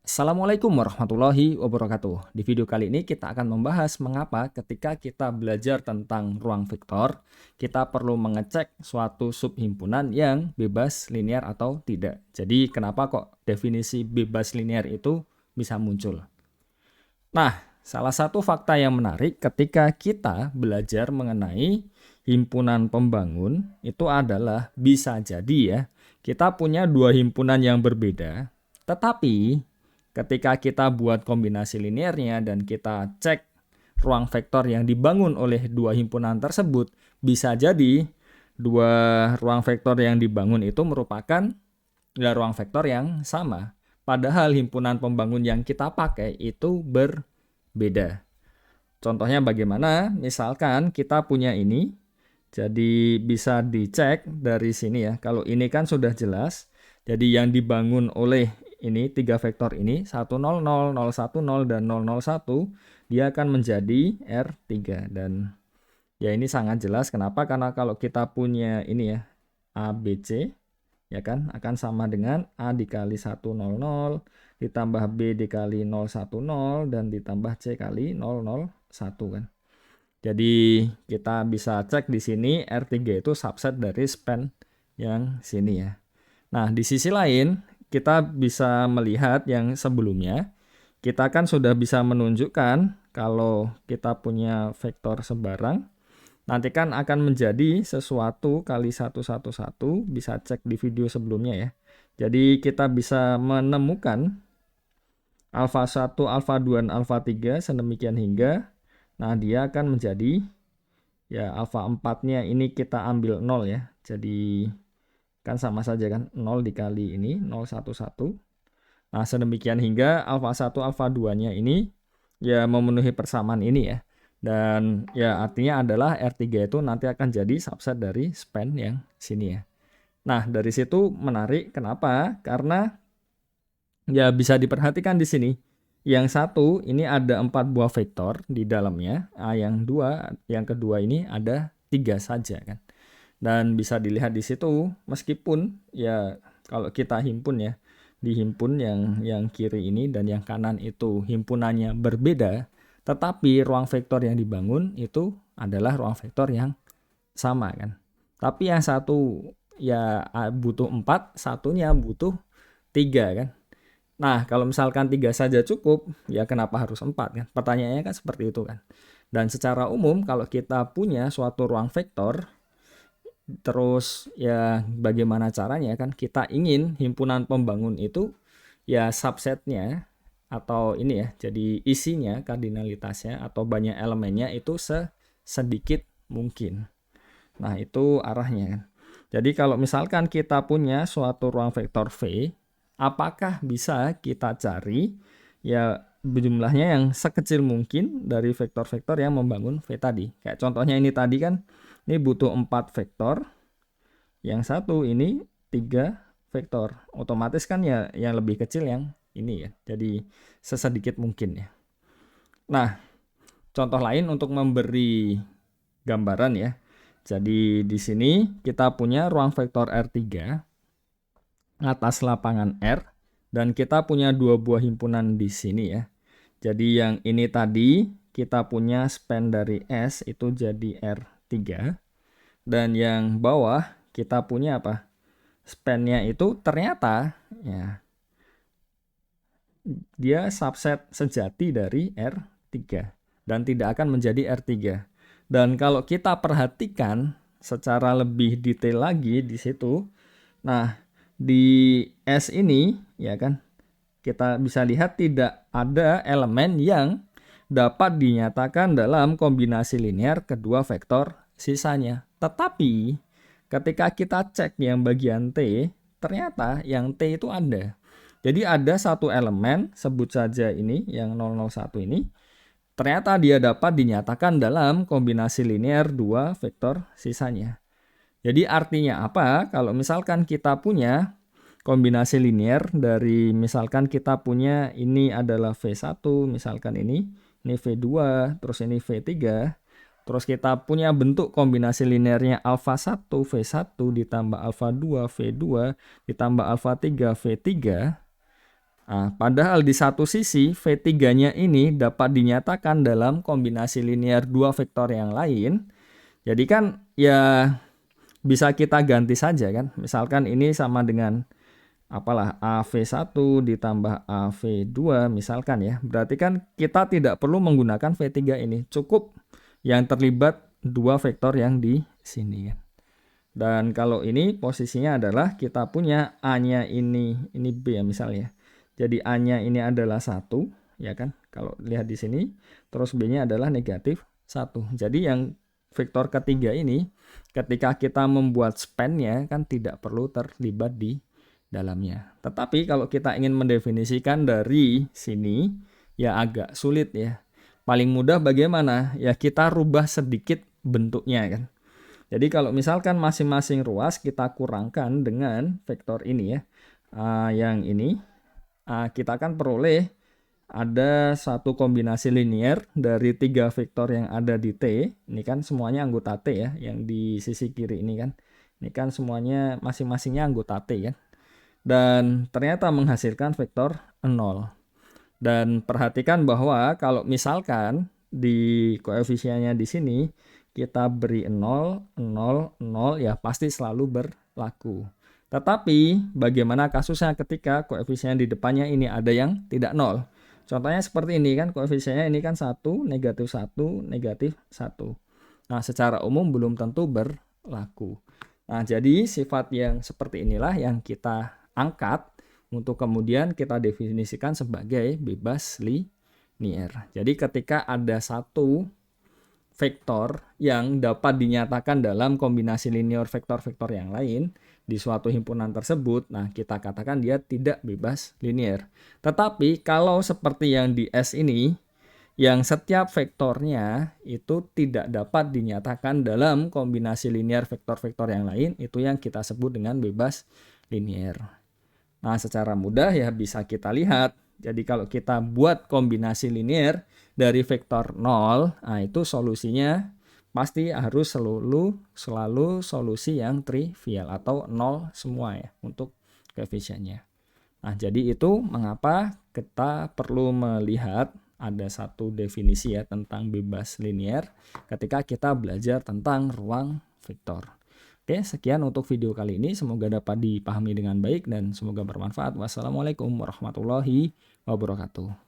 Assalamualaikum warahmatullahi wabarakatuh. Di video kali ini kita akan membahas mengapa ketika kita belajar tentang ruang vektor, kita perlu mengecek suatu subhimpunan yang bebas linear atau tidak. Jadi kenapa kok definisi bebas linear itu bisa muncul? Nah, salah satu fakta yang menarik ketika kita belajar mengenai himpunan pembangun itu adalah bisa jadi ya, kita punya dua himpunan yang berbeda, tetapi ketika kita buat kombinasi linearnya dan kita cek ruang vektor yang dibangun oleh dua himpunan tersebut, bisa jadi dua ruang vektor yang dibangun itu merupakan ruang vektor yang sama. Padahal himpunan pembangun yang kita pakai itu berbeda. Contohnya bagaimana? Misalkan kita punya ini, jadi bisa dicek dari sini ya. Kalau ini kan sudah jelas. Jadi yang dibangun oleh ini tiga vektor ini 100, 010 dan 001 dia akan menjadi R3 dan ya ini sangat jelas kenapa? Karena kalau kita punya ini ya ABC ya kan akan sama dengan A dikali 100 ditambah B dikali 010 dan ditambah C kali 001 kan. Jadi kita bisa cek di sini R3 itu subset dari span yang sini ya. Nah, di sisi lain kita bisa melihat yang sebelumnya. Kita kan sudah bisa menunjukkan kalau kita punya vektor sebarang nanti kan akan menjadi sesuatu kali 111, bisa cek di video sebelumnya ya. Jadi kita bisa menemukan alfa 1, alfa 2, dan alfa 3 sedemikian hingga nah dia akan menjadi ya alfa 4-nya ini kita ambil 0 ya. Jadi kan sama saja kan 0 dikali ini 011. Nah, sedemikian hingga alfa 1, alfa 2-nya ini ya memenuhi persamaan ini ya. Dan ya artinya adalah R3 itu nanti akan jadi subset dari span yang sini ya. Nah, dari situ menarik kenapa? Karena ya bisa diperhatikan di sini. Yang satu ini ada 4 buah vektor di dalamnya. Yang dua, yang kedua ini ada 3 saja kan. Dan bisa dilihat di situ meskipun ya kalau kita himpun ya dihimpun yang kiri ini dan yang kanan itu himpunannya berbeda, tetapi ruang vektor yang dibangun itu adalah ruang vektor yang sama kan. Tapi yang satu ya butuh 4, satunya butuh 3 kan. Nah, kalau misalkan 3 saja cukup, ya kenapa harus 4 kan? Pertanyaannya kan seperti itu kan. Dan secara umum kalau kita punya suatu ruang vektor, terus ya bagaimana caranya kan kita ingin himpunan pembangun itu ya subsetnya atau ini ya jadi isinya kardinalitasnya atau banyak elemennya itu sedikit mungkin. Nah itu arahnya kan. Jadi kalau misalkan kita punya suatu ruang vektor V, apakah bisa kita cari ya jumlahnya yang sekecil mungkin dari vektor-vektor yang membangun V tadi. Kayak contohnya ini tadi kan, ini butuh 4 vektor, yang satu ini 3 vektor. Otomatis kan ya yang lebih kecil yang ini ya. Jadi sesedikit mungkin ya. Nah, contoh lain untuk memberi gambaran ya. Jadi di sini kita punya ruang vektor R3 atas lapangan R dan kita punya dua buah himpunan di sini ya. Jadi yang ini tadi kita punya span dari S itu jadi R3 dan yang bawah kita punya apa? Span-nya itu ternyata ya dia subset sejati dari R3 dan tidak akan menjadi R3. Dan kalau kita perhatikan secara lebih detail lagi di situ, nah di S ini ya kan kita bisa lihat tidak ada elemen yang dapat dinyatakan dalam kombinasi linear kedua vektor sisanya. Tetapi ketika kita cek yang bagian T, ternyata yang T itu ada. Jadi ada satu elemen, sebut saja ini yang 001 ini, ternyata dia dapat dinyatakan dalam kombinasi linear dua vektor sisanya. Jadi artinya apa? Kalau misalkan kita punya kombinasi linear dari misalkan kita punya ini adalah V1, misalkan ini V2, terus ini V3, terus kita punya bentuk kombinasi linearnya alfa 1 V1 ditambah alfa 2 V2 ditambah alfa 3 V3. Nah, padahal di satu sisi V3-nya ini dapat dinyatakan dalam kombinasi linear dua vektor yang lain. Jadi kan ya bisa kita ganti saja kan. Misalkan ini sama dengan apalah AV1 ditambah AV2 misalkan ya. Berarti kan kita tidak perlu menggunakan V3 ini. Cukup yang terlibat dua vektor yang di sini kan. Dan kalau ini posisinya adalah kita punya A-nya ini B ya misalnya. Jadi A-nya ini adalah 1, ya kan? Kalau lihat di sini, terus B-nya adalah negatif 1. Jadi yang vektor ketiga ini, ketika kita membuat span-nya, kan tidak perlu terlibat di dalamnya. Tetapi kalau kita ingin mendefinisikan dari sini, ya agak sulit ya. Paling mudah bagaimana? Ya kita rubah sedikit bentuknya kan. Jadi kalau misalkan masing-masing ruas kita kurangkan dengan vektor ini ya, yang ini, kita akan peroleh ada satu kombinasi linear dari 3 vektor yang ada di T. Ini kan semuanya anggota T ya, yang di sisi kiri ini kan. Ini kan semuanya masing-masingnya anggota T kan. Dan ternyata menghasilkan vektor 0. Dan perhatikan bahwa kalau misalkan di koefisiennya di sini kita beri 0, 0, 0 ya pasti selalu berlaku. Tetapi bagaimana kasusnya ketika koefisien di depannya ini ada yang tidak 0? Contohnya seperti ini kan, koefisiennya ini kan 1, negatif 1, negatif 1. Nah, secara umum belum tentu berlaku. Nah, jadi sifat yang seperti inilah yang kita angkat untuk kemudian kita definisikan sebagai bebas linear. Jadi ketika ada satu vektor yang dapat dinyatakan dalam kombinasi linear vektor-vektor yang lain di suatu himpunan tersebut, nah kita katakan dia tidak bebas linear. Tetapi kalau seperti yang di S ini, yang setiap vektornya itu tidak dapat dinyatakan dalam kombinasi linear vektor-vektor yang lain, itu yang kita sebut dengan bebas linear. Nah, secara mudah ya bisa kita lihat. Jadi kalau kita buat kombinasi linear dari vektor 0, nah itu solusinya pasti harus selalu solusi yang trivial atau 0 semua ya untuk koefisiennya. Nah, jadi itu mengapa kita perlu melihat ada satu definisi ya tentang bebas linear ketika kita belajar tentang ruang vektor. Oke, sekian untuk video kali ini. Semoga dapat dipahami dengan baik dan semoga bermanfaat. Wassalamualaikum warahmatullahi wabarakatuh.